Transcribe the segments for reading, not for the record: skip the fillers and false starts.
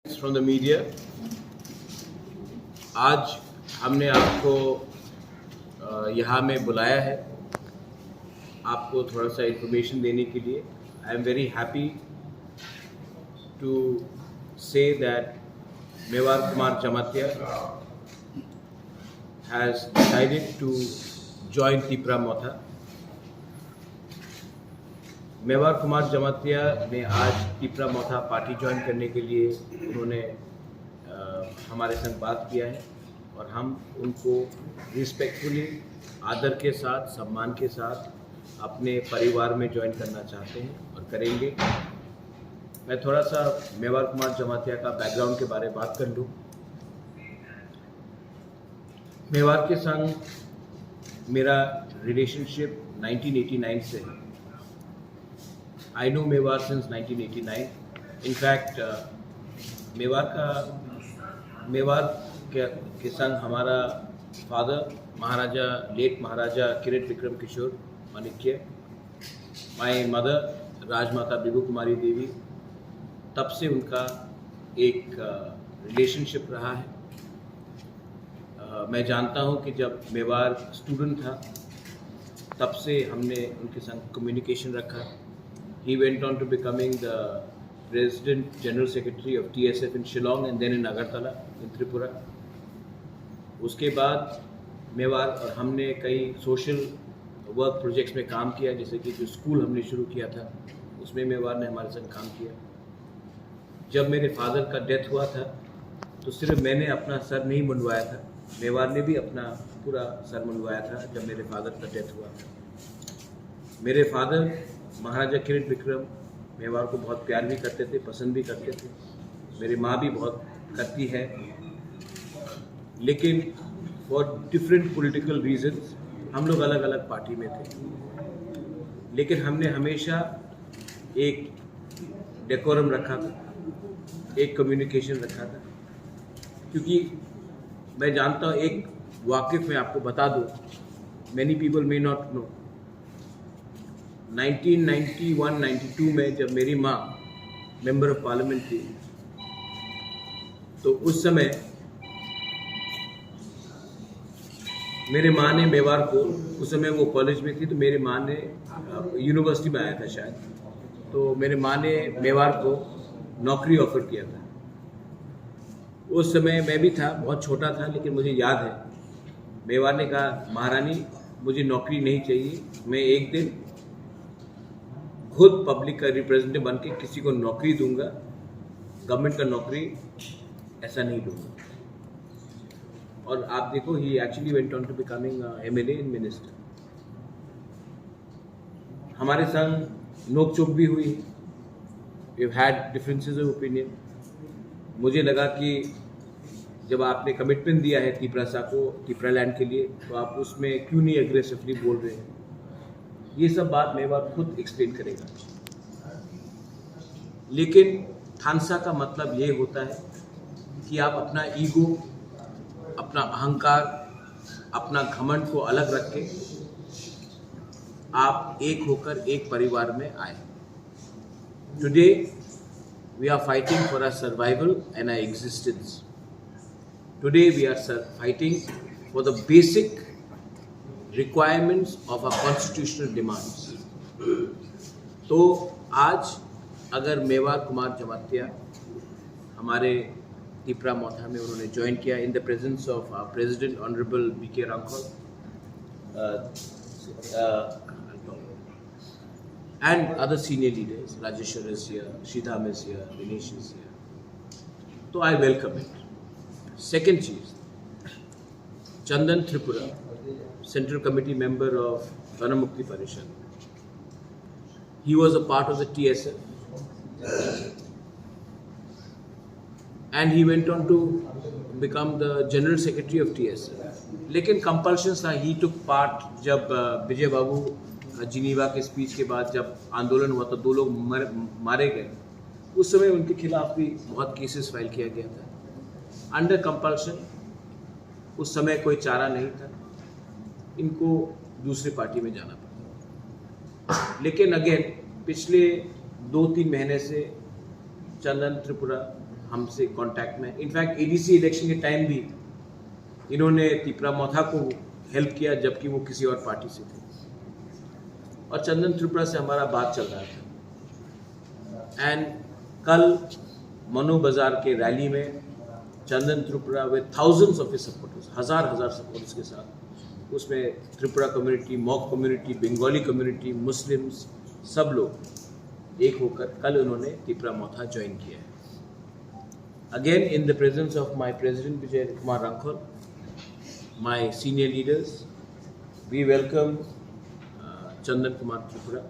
From the media. आज हमने आपको यहाँ में बुलाया है आपको थोड़ा सा इन्फॉर्मेशन देने के लिए। I am very happy to say that Mevar Kumar Jamatia has decided to join Tipra Motha. Mevar Kumar Jamatia ने आज तिपरा मोथा पार्टी ज्वाइन करने के लिए उन्होंने हमारे संग बात किया है और हम उनको रिस्पेक्टफुली आदर के साथ सम्मान के साथ अपने परिवार में ज्वाइन करना चाहते हैं और करेंगे। मैं थोड़ा सा मेवार कुमार जमातिया का बैकग्राउंड के बारे में बात कर लूँ। मेवार के संग मेरा रिलेशनशिप 1989 से है। I know Mewar since 1989. In fact, Mewar के संग हमारा father late Maharaja Kirit Bikram Kishore Manikya, my mother Rajmata Bibhu Kumari Devi, तब से उनका एक रिलेशनशिप रहा है। मैं जानता हूं कि जब मेवार स्टूडेंट था तब से हमने उनके संग कम्युनिकेशन रखा। He went on to becoming the President General Secretary of TSF in Shillong and then in Agartala in Tripura. उसके बाद मेवार और हमने कई सोशल वर्क प्रोजेक्ट्स में काम किया, जैसे कि जो स्कूल हमने शुरू किया था उसमें मेवार ने हमारे संग काम किया। जब मेरे फादर का डेथ हुआ था तो सिर्फ मैंने अपना सर नहीं मुंडवाया था, मेवार ने भी अपना पूरा सर मुंडवाया था जब मेरे फादर का डेथ हुआ था। मेरे फादर महाराजा किरीट विक्रम मेवार को बहुत प्यार भी करते थे, पसंद भी करते थे। मेरी माँ भी बहुत करती है, लेकिन फॉर डिफरेंट पॉलिटिकल रीजंस हम लोग अलग अलग पार्टी में थे। लेकिन हमने हमेशा एक डेकोरम रखा था, एक कम्युनिकेशन रखा था, क्योंकि मैं जानता हूँ, एक वाकिफ में आपको बता दूँ, many people may not know, 1991-92 में जब मेरी माँ मेंबर ऑफ पार्लियामेंट थी तो उस समय मेरे माँ ने मेवार को, उस समय वो कॉलेज में थी तो मेरी माँ ने यूनिवर्सिटी में आया था शायद, तो मेरे माँ ने मेवार को नौकरी ऑफर किया था। उस समय मैं भी था, बहुत छोटा था, लेकिन मुझे याद है मेवार ने कहा, महारानी मुझे नौकरी नहीं चाहिए, मैं एक दिन खुद पब्लिक का रिप्रेजेंटेटिव बन के किसी को नौकरी दूंगा, गवर्नमेंट का नौकरी ऐसा नहीं दूंगा। और आप देखो, he actually went on to becoming MLA and minister. हमारे संग नोक-झोंक भी हुई, we had differences of opinion. मुझे लगा कि जब आपने कमिटमेंट दिया है तिपरा लैंड के लिए, तो आप उसमें क्यों नहीं एग्रेसिवली बोल रहे हैं। ये सब बात मेवार खुद एक्सप्लेन करेगा। लेकिन थानसा का मतलब ये होता है कि आप अपना ईगो, अपना अहंकार, अपना घमंड को अलग रख के आप एक होकर एक परिवार में आए। Today we are fighting for our survival and our existence. Today we are fighting for the basic requirements of our constitutional demands। तो आज अगर मेवार कुमार जमातिया हमारे तिपरा मोथा में उन्होंने ज्वाइन किया in the presence of our president honourable BK Rankhal and other senior leaders, Rajeshwar is here, Shridham is here, Dinesh is here, तो I welcome it. Second चीज, चंदन Tripura, Central Committee member of Ganamukti Parishad. He was a part of the TSF and he went on to become the General Secretary of TSF. लेकिन compulsions था, he took part जब विजय बाबू Geneva के speech के बाद जब आंदोलन हुआ तो 2 लोग मारे गए, उस समय उनके खिलाफ भी बहुत केसेस फाइल किया गया था अंडर कंपल्शन। उस समय कोई चारा नहीं था, इनको दूसरी पार्टी में जाना पड़ा। लेकिन अगेन पिछले 2-3 महीने से चंदन त्रिपुरा हमसे कांटेक्ट में। इनफैक्ट एडीसी इलेक्शन के टाइम भी इन्होंने त्रिपुरा मोथा को हेल्प किया, जबकि वो किसी और पार्टी से थे। और चंदन त्रिपुरा से हमारा बात चल रहा था। एंड कल मनु बाजार के रैली में Chandan Tripura with thousands of supporters, हजार सपोर्टर्स के साथ, उसमें Tripura community, Mog community, Bengali community, Muslims, सब लोग एक होकर कल उन्होंने त्रिपुरा मोथा ज्वाइन किया है। Again in the presence of my president Vijay Kumar Rankhal, my senior leaders, we welcome Chandan Kumar Tripura.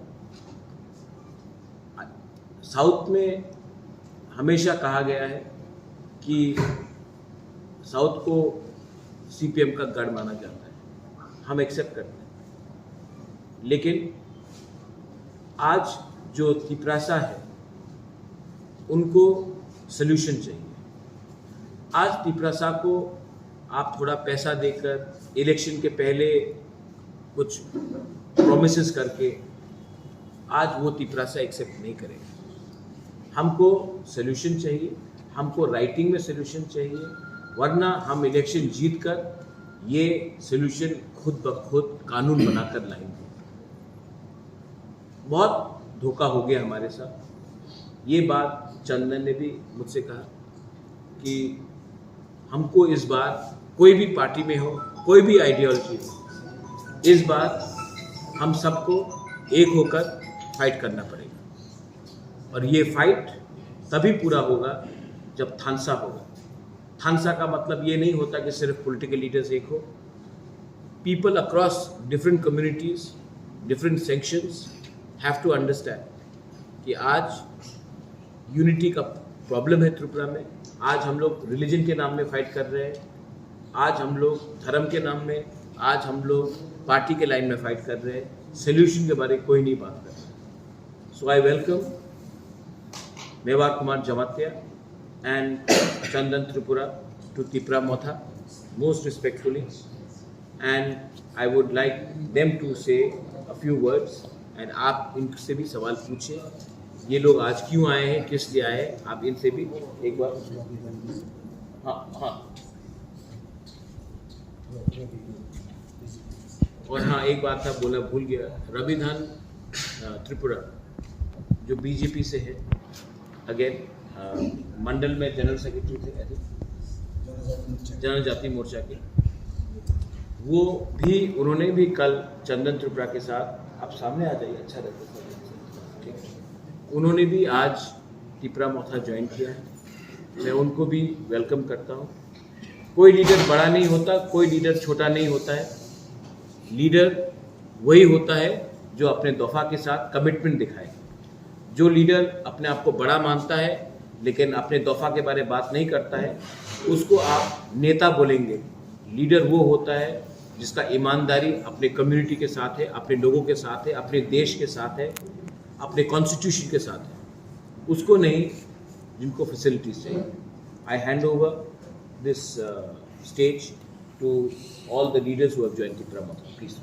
South में हमेशा कहा गया है कि साउथ को सीपीएम का गढ़ माना जाता है, हम एक्सेप्ट करते हैं। लेकिन आज जो त्रिपुरासा है उनको सल्यूशन चाहिए। आज त्रिपुरासा को आप थोड़ा पैसा देकर इलेक्शन के पहले कुछ प्रोमिसेस करके आज वो त्रिपुरासा एक्सेप्ट नहीं करेगा। हमको सल्यूशन चाहिए, हमको राइटिंग में सल्यूशन चाहिए, वरना हम इलेक्शन जीत कर ये सल्यूशन खुद ब खुद कानून बनाकर लाएंगे। बहुत धोखा हो गया हमारे साथ। ये बात चंदन ने भी मुझसे कहा कि हमको इस बार कोई भी पार्टी में हो, कोई भी आइडियोलॉजी हो, इस बार हम सबको एक होकर फाइट करना पड़ेगा। और ये फाइट तभी पूरा होगा जब थानसा होगा। थानसा का मतलब ये नहीं होता कि सिर्फ पॉलिटिकल लीडर्स एक हो। People across different communities, different sections have to understand कि आज यूनिटी का प्रॉब्लम है त्रिपुरा में। आज हम लोग रिलीजन के नाम में फाइट कर रहे हैं, आज हम लोग धर्म के नाम में, आज हम लोग पार्टी के लाइन में फाइट कर रहे हैं। सोल्यूशन के बारे में कोई नहीं बात कर रहा। So I welcome Mevar Kumar Jamatia and Chandan Tripura to Tripura Motha most respectfully, and I would like them to say a few words and आप इनसे भी सवाल पूछें, ये लोग आज क्यों आए हैं, किस लिए आए हैं, आप इनसे भी एक बार। हाँ और हाँ, एक बात था बोला भूल गया, रविधान त्रिपुरा जो बीजेपी से है, अगेन मंडल में जनरल सेक्रेटरी थे, जनजाति मोर्चा के, वो भी, उन्होंने भी कल चंदन त्रिपुरा के साथ, आप सामने आ जाइए, अच्छा रहता है, उन्होंने भी आज त्रिपुरा मोथा ज्वाइन किया है। मैं उनको भी वेलकम करता हूँ। कोई लीडर बड़ा नहीं होता, कोई लीडर छोटा नहीं होता है। लीडर वही होता है जो अपने दफा के साथ कमिटमेंट दिखाए। जो लीडर अपने आप को बड़ा मानता है लेकिन अपने दफा के बारे में बात नहीं करता है, उसको आप नेता बोलेंगे। लीडर वो होता है जिसका ईमानदारी अपने कम्युनिटी के साथ है, अपने लोगों के साथ है, अपने देश के साथ है, अपने कॉन्स्टिट्यूशन के साथ है, उसको नहीं जिनको फैसिलिटीज चाहिए। I hand over this stage to all the leaders who have joined Tipra Motha, please.